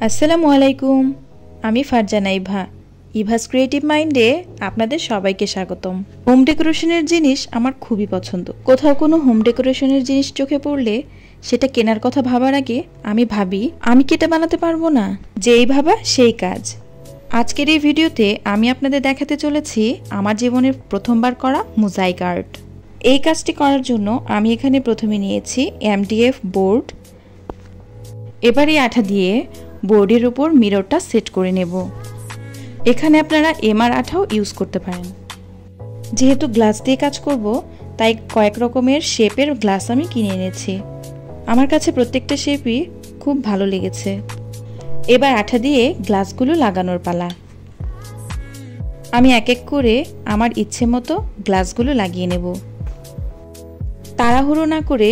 আসসালামু আলাইকুম। আমি ফারজানা ইভা। ইভাস ক্রিয়েটিভ মাইন্ডে আপনাদের সবাইকে স্বাগতম। হোম ডেকোরেশনের জিনিস আমার খুবই পছন্দ। কোথাও কোনো হোম ডেকোরেশনের জিনিস চোখে পড়লে সেটা কেনার কথা ভাবার আগে আমি ভাবি, আমি কি এটা বানাতে পারবো না? যেই ভাবা সেই কাজ। আজকের এই ভিডিওতে আমি আপনাদের দেখাতে চলেছি আমার জীবনের প্রথমবার করা মোজাইক আর্ট। এই কাজটি করার জন্য আমি এখানে প্রথমে নিয়েছি MDF বোর্ড। এবার এই আঠা দিয়ে বোর্ডের উপর মিররটা সেট করে নেব। এখানে আপনারা MR আঠাও ইউজ করতে পারেন। যেহেতু গ্লাস দিয়ে কাজ করব, তাই কয়েক রকমের শেপের গ্লাস আমি কিনে এনেছি। আমার কাছে প্রত্যেকটা শেপই খুব ভালো লেগেছে। এবার আঠা দিয়ে গ্লাসগুলো লাগানোর পালা। আমি এক এক করে আমার ইচ্ছে মতো গ্লাসগুলো লাগিয়ে নেব। তাড়াহুড়ো না করে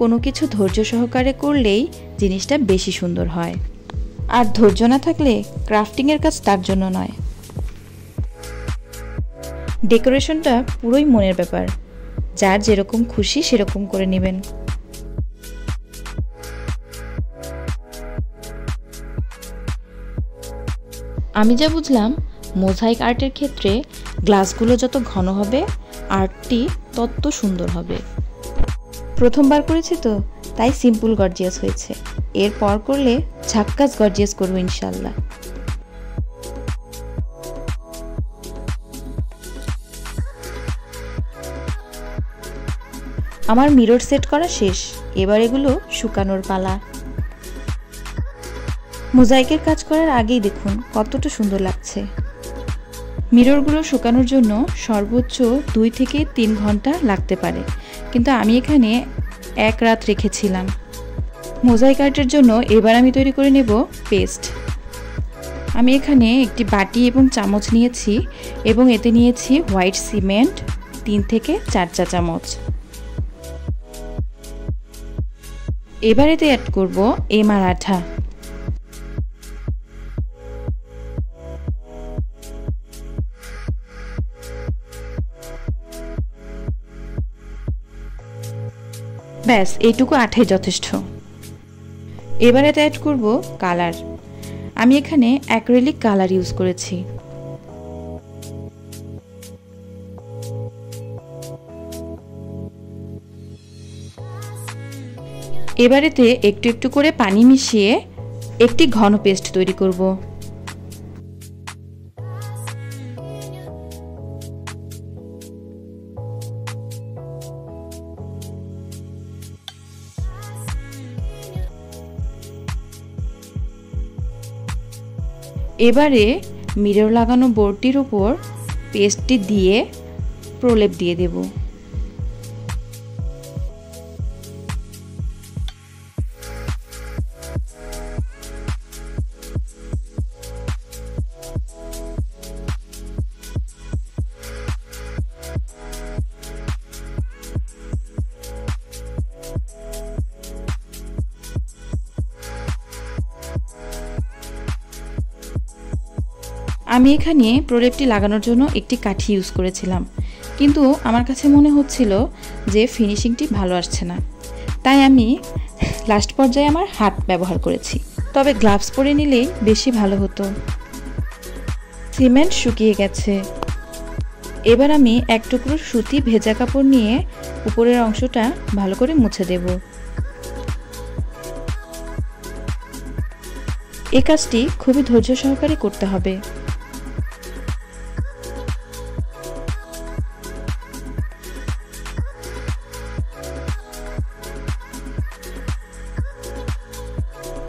কোনো কিছু ধৈর্য সহকারে করলেই জিনিসটা বেশি সুন্দর হয়। আর ধৈর্য না থাকলে ক্রাফটিংয়ের কাজ তার জন্য নয়। ডেকোরেশনটা পুরোই মনের ব্যাপার, যার যেরকম খুশি সেরকম করে নেবেন। আমি যা বুঝলাম, মোজাইক আর্টের ক্ষেত্রে গ্লাসগুলো যত ঘন হবে আর্টটি তত সুন্দর হবে। প্রথমবার করেছি তো, তাই সিম্পল গর্জিয়াস হয়েছে। এরপর করলে ঝাক্কাস গর্জিয়াস করবো ইনশাল্লাহ। আমার মিরর সেট করা শেষ। এবার এগুলো শুকানোর পালা। মোজাইকের কাজ করার আগেই দেখুন কতটা সুন্দর লাগছে। মিররগুলো শুকানোর জন্য সর্বোচ্চ 2 থেকে 3 ঘন্টা লাগতে পারে, কিন্তু আমি এখানে 1 রাত রেখেছিলাম। মোজাইক আর্টের জন্য এবার আমি তৈরি করে নেব পেস্ট। আমি এখানে একটি বাটি এবং চামচ নিয়েছি এবং এতে নিয়েছি হোয়াইট সিমেন্ট 3 থেকে 4 চা চামচ। এবার এতে অ্যাড করব MR আঠা। ব্যাস, এইটুকু আঠাই যথেষ্ট। এবার এতে অ্যাড করব কালার। আমি এখানে অ্যাক্রিলিক কালার ইউজ করেছি। এবার এতে একটু একটু করে পানি মিশিয়ে একটি ঘন পেস্ট তৈরি করব। এবারে মিরর লাগানো বোর্ডটির উপর পেস্টটি দিয়ে প্রলেপ দিয়ে দেব। আমি এখানে প্রলেপটি লাগানোর জন্য একটি কাঠি ইউজ করেছিলাম, কিন্তু আমার কাছে মনে হচ্ছিল যে ফিনিশিংটি ভালো আসছে না, তাই আমি লাস্ট পর্যায়ে আমার হাত ব্যবহার করেছি। তবে গ্লাভস পরে নিলেই বেশি ভালো হতো। সিমেন্ট শুকিয়ে গেছে। এবার আমি এক টুকরো সুতি ভেজা কাপড় নিয়ে উপরের অংশটা ভালো করে মুছে দেব। এই কাজটি খুবই ধৈর্য সহকারে করতে হবে।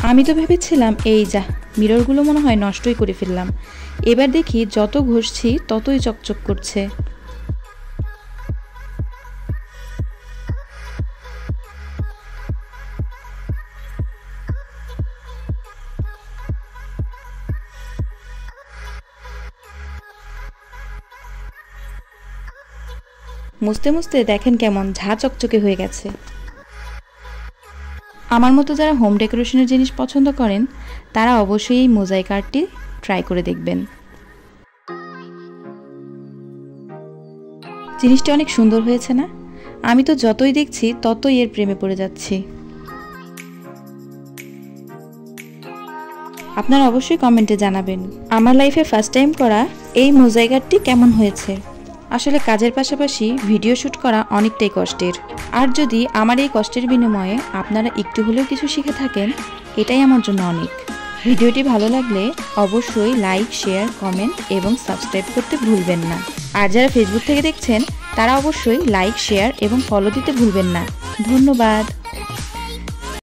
আমি তো ভেবেছিলাম এই যা, মিররগুলো মনে হয় নষ্টই করে ফেললাম। এবার দেখি যত ঘষছি ততই চকচক করছে। মুছতে মুছতে দেখেন কেমন ঝা চকচকে হয়ে গেছে। আমার মতো যারা হোম ডেকোরেশনের জিনিস পছন্দ করেন তারা অবশ্যই এই মোজাইক আর্টটি ট্রাই করে দেখবেন। জিনিসটা অনেক সুন্দর হয়েছে না? আমি তো যতই দেখছি ততই এর প্রেমে পড়ে যাচ্ছি। আপনারা অবশ্যই কমেন্টে জানাবেন আমার লাইফে ফার্স্ট টাইম করা এই মোজাইক আর্টটি কেমন হয়েছে। আসলে কাজের পাশাপাশি ভিডিও শ্যুট করা অনেকটাই কষ্টের, আর যদি আমার এই কষ্টের বিনিময়ে আপনারা একটু হলেও কিছু শিখে থাকেন, এটাই আমার জন্য অনেক। ভিডিওটি ভালো লাগলে অবশ্যই লাইক, শেয়ার, কমেন্ট এবং সাবস্ক্রাইব করতে ভুলবেন না। আর যারা ফেসবুক থেকে দেখছেন তারা অবশ্যই লাইক, শেয়ার এবং ফলো দিতে ভুলবেন না। ধন্যবাদ।